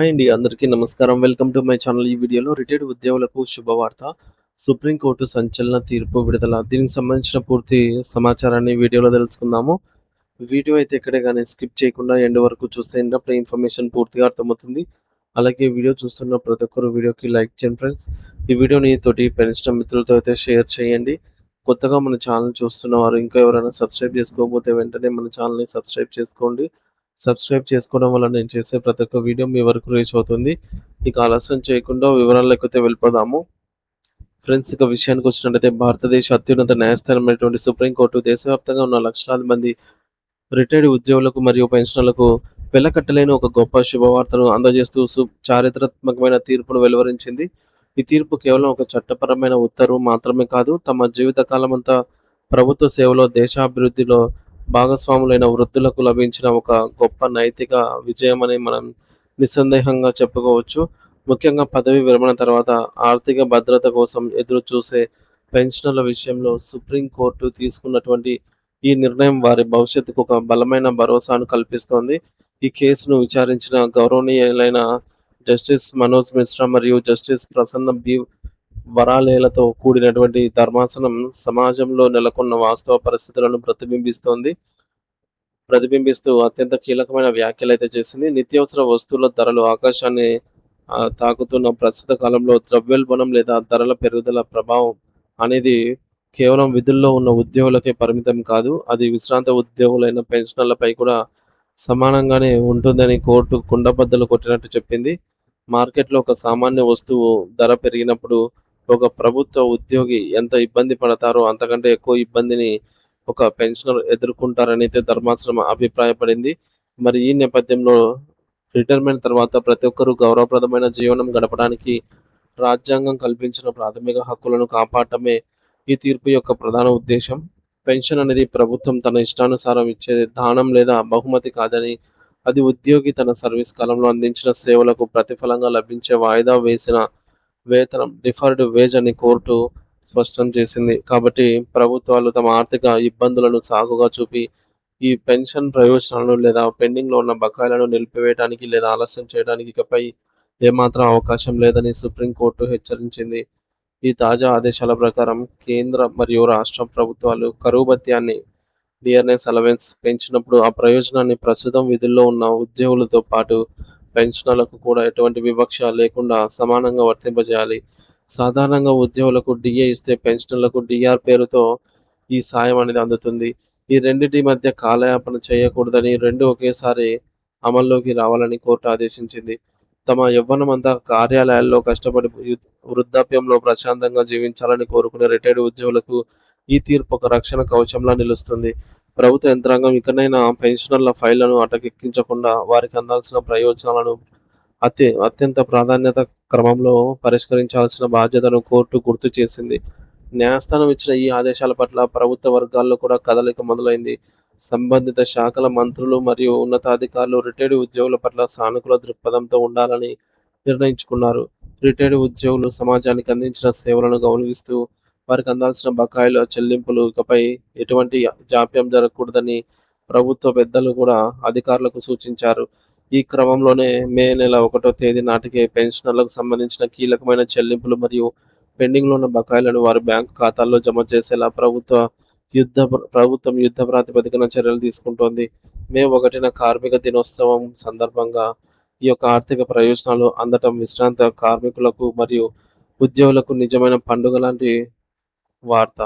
Hi అండి. అందరికీ నమస్కారం. Welcome to my channel. ఈ వీడియోలో రిటైర్డ్ ఉద్యోగులకు శుభవార్త. సుప్రీంకోర్టు సంచలన తీర్పు విడుదల. దీనికి సంబంధించిన పూర్తి సమాచారాన్ని వీడియోలో తెలుసుకుందాము. వీడియో అయితే ఎక్కడే గాని స్కిప్ చేయకుండా ఎండ్ వరకు చూస్తే అప్పుడే ఇన్ఫర్మేషన్ పూర్తిగా అర్థమవుతుంది. అలాగే వీడియో చూస్తున్న ప్రతి ఒక్కరు వీడియోకి లైక్ చేయండి ఫ్రెండ్స్. ఈ వీడియోని తోటి పెన్షన్ మిత్రులతో అయితే షేర్ చేయండి. కొత్తగా మన ఛానల్ చూస్తున్న వారు ఇంకా ఎవరైనా సబ్స్క్రైబ్ చేసుకోకపోతే వెంటనే మన ఛానల్‌ని సబ్స్క్రైబ్ చేసుకోండి. సబ్స్క్రైబ్ చేసుకోవడం వల్ల నేను చేసే ప్రతి ఒక్క వీడియో మీ వరకు రీచ్ అవుతుంది. ఇక ఆలస్యం చేయకుండా వివరాల్లోకైతే వెళ్ళిపోదాము. ఫ్రెండ్స్, ఇక విషయానికి వచ్చినట్లయితే భారతదేశ అత్యున్నత న్యాయస్థానమైనటువంటి సుప్రీంకోర్టు దేశవ్యాప్తంగా ఉన్న లక్షలాది మంది రిటైర్డ్ ఉద్యోగులకు మరియు పెన్షనర్లకు వెలకట్టలేని ఒక గొప్ప శుభవార్తను అందజేస్తూ చారిత్రాత్మకమైన తీర్పును వెలువరించింది. ఈ తీర్పు కేవలం ఒక చట్టపరమైన ఉత్తర్వు మాత్రమే కాదు, తమ జీవితకాలమంతా ప్రభుత్వ సేవలో దేశాభివృద్ధిలో భాగస్వాములైన వృద్ధులకు లభించిన ఒక గొప్ప నైతిక విజయమని మనం నిస్సందేహంగా చెప్పుకోవచ్చు. ముఖ్యంగా పదవీ విరమణ తర్వాత ఆర్థిక భద్రత కోసం ఎదురు చూసే పెన్షనర్ల విషయంలో సుప్రీంకోర్టు తీసుకున్నటువంటి ఈ నిర్ణయం వారి భవిష్యత్తుకు ఒక బలమైన భరోసాను కల్పిస్తోంది. ఈ కేసును విచారించిన గౌరవనీయులైన జస్టిస్ మనోజ్ మిశ్రా మరియు జస్టిస్ ప్రసన్న బి వరాలేలతో కూడినటువంటి ధర్మాసనం సమాజంలో నెలకొన్న వాస్తవ పరిస్థితులను ప్రతిబింబిస్తూ అత్యంత కీలకమైన వ్యాఖ్యలైతే చేసింది. నిత్యావసర వస్తువుల ధరలు ఆకాశాన్ని తాకుతున్న ప్రస్తుత కాలంలో ద్రవ్యోల్బణం లేదా ధరల పెరుగుదల ప్రభావం అనేది కేవలం విధుల్లో ఉన్న ఉద్యోగులకే పరిమితం కాదు. అది విశ్రాంత ఉద్యోగులైన పెన్షనర్లపై కూడా సమానంగానే ఉంటుందని కోర్టు కుండబద్దలు కొట్టినట్టు చెప్పింది. మార్కెట్‌లో ఒక సామాన్య వస్తువు ధర పెరిగినప్పుడు ఒక ప్రభుత్వ ఉద్యోగి ఎంత ఇబ్బంది పడతారో అంతకంటే ఎక్కువ ఇబ్బందిని ఒక పెన్షనర్ ఎదుర్కొంటారనైతే ధర్మాసనం అభిప్రాయపడింది. మరి ఈ నేపథ్యంలో రిటైర్మెంట్ తర్వాత ప్రతి ఒక్కరూ గౌరవప్రదమైన జీవనం గడపడానికి రాజ్యాంగం కల్పించిన ప్రాథమిక హక్కులను కాపాడటమే ఈ తీర్పు యొక్క ప్రధాన ఉద్దేశం. పెన్షన్ అనేది ప్రభుత్వం తన ఇష్టానుసారం ఇచ్చే దానం లేదా బహుమతి కాదని, అది ఉద్యోగి తన సర్వీస్ కాలంలో అందించిన సేవలకు ప్రతిఫలంగా లభించే వాయిదా వేసిన వేతనం, డిఫర్డ్ వేజ్ అని కోర్టు స్పష్టం చేసింది. కాబట్టి ప్రభుత్వాలు తమ ఆర్థిక ఇబ్బందులను సాకుగా చూపి ఈ పెన్షన్ ప్రయోజనాలను లేదా పెండింగ్‌లో ఉన్న బకాయిలను నిలిపివేయడానికి లేదా ఆలస్యం చేయడానికి ఇకపై ఏమాత్రం అవకాశం లేదని సుప్రీంకోర్టు హెచ్చరించింది. ఈ తాజా ఆదేశాల ప్రకారం కేంద్ర మరియు రాష్ట్ర ప్రభుత్వాలు కరువు భత్యాన్ని, డిఆర్ఎస్ అలవెన్స్ పెంచినప్పుడు ఆ ప్రయోజనాన్ని ప్రస్తుతం విధుల్లో ఉన్న ఉద్యోగులతో పాటు పెన్షనర్లకు కూడా ఎటువంటి వివక్ష లేకుండా సమానంగా వర్తింపజేయాలి. సాధారణంగా ఉద్యోగులకు డిఏ ఇస్తే పెన్షనర్లకు డిఆర్ పేరుతో ఈ సాయం అనేది అందుతుంది. ఈ రెండిటి మధ్య కాలయాపన చేయకూడదని, రెండు ఒకేసారి అమల్లోకి రావాలని కోర్టు ఆదేశించింది. తమ యవ్వనమంతా కార్యాలయాల్లో కష్టపడి వృద్ధాప్యంలో ప్రశాంతంగా జీవించాలని కోరుకునే రిటైర్డ్ ఉద్యోగులకు ఈ తీర్పు ఒక రక్షణ కవచంలా నిలుస్తుంది. ప్రభుత్వ యంత్రాంగం ఇకనైనా పెన్షనర్ల ఫైళ్లను అటకెక్కించకుండా వారికి అందాల్సిన ప్రయోజనాలను అత్యంత ప్రాధాన్యత క్రమంలో పరిష్కరించాల్సిన బాధ్యతను కోర్టు గుర్తు చేసింది. న్యాయస్థానం ఇచ్చిన ఈ ఆదేశాల పట్ల ప్రభుత్వ వర్గాల్లో కూడా కదలిక మొదలైంది. సంబంధిత శాఖల మంత్రులు మరియు ఉన్నతాధికారులు రిటైర్డ్ ఉద్యోగుల పట్ల సానుకూల దృక్పథంతో ఉండాలని నిర్ణయించుకున్నారు. రిటైర్డ్ ఉద్యోగులు సమాజానికి అందించిన సేవలను గౌరవిస్తూ వారికి అందాల్సిన బకాయిల చెల్లింపులు ఇకపై ఎటువంటి జాప్యం జరగకూడదని ప్రభుత్వ పెద్దలు కూడా అధికారులకు సూచించారు. ఈ క్రమంలోనే మే నెల 1వ తేదీ నాటికే పెన్షనర్లకు సంబంధించిన కీలకమైన చెల్లింపులు మరియు పెండింగ్‌లో ఉన్న బకాయిలను వారి బ్యాంకు ఖాతాల్లో జమ చేసేలా ప్రభుత్వం యుద్ధ ప్రాతిపదికన చర్యలు తీసుకుంటోంది. మే 1న కార్మిక దినోత్సవం సందర్భంగా ఈ యొక్క ఆర్థిక ప్రయోజనాలు అందటం విశ్రాంత కార్మికులకు మరియు ఉద్యోగులకు నిజమైన పండుగ లాంటి వార్త.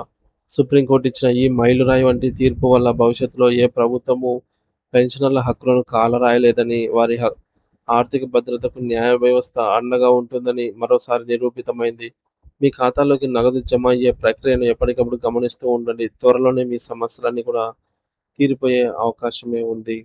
సుప్రీంకోర్టు ఇచ్చిన ఈ మైలురాయి వంటి తీర్పు వల్ల భవిష్యత్తులో ఏ ప్రభుత్వము పెన్షనర్ల హక్కులను కాలరాయలేదని, వారి ఆర్థిక భద్రతకు న్యాయ వ్యవస్థ అండగా ఉంటుందని మరోసారి నిరూపితమైంది. మీ ఖాతాలోకి నగదు జమ అయ్యే ప్రక్రియను ఎప్పటికప్పుడు గమనిస్తూ ఉండండి. త్వరలోనే మీ సమస్యలన్నీ కూడా తీరిపోయే అవకాశమే ఉంది.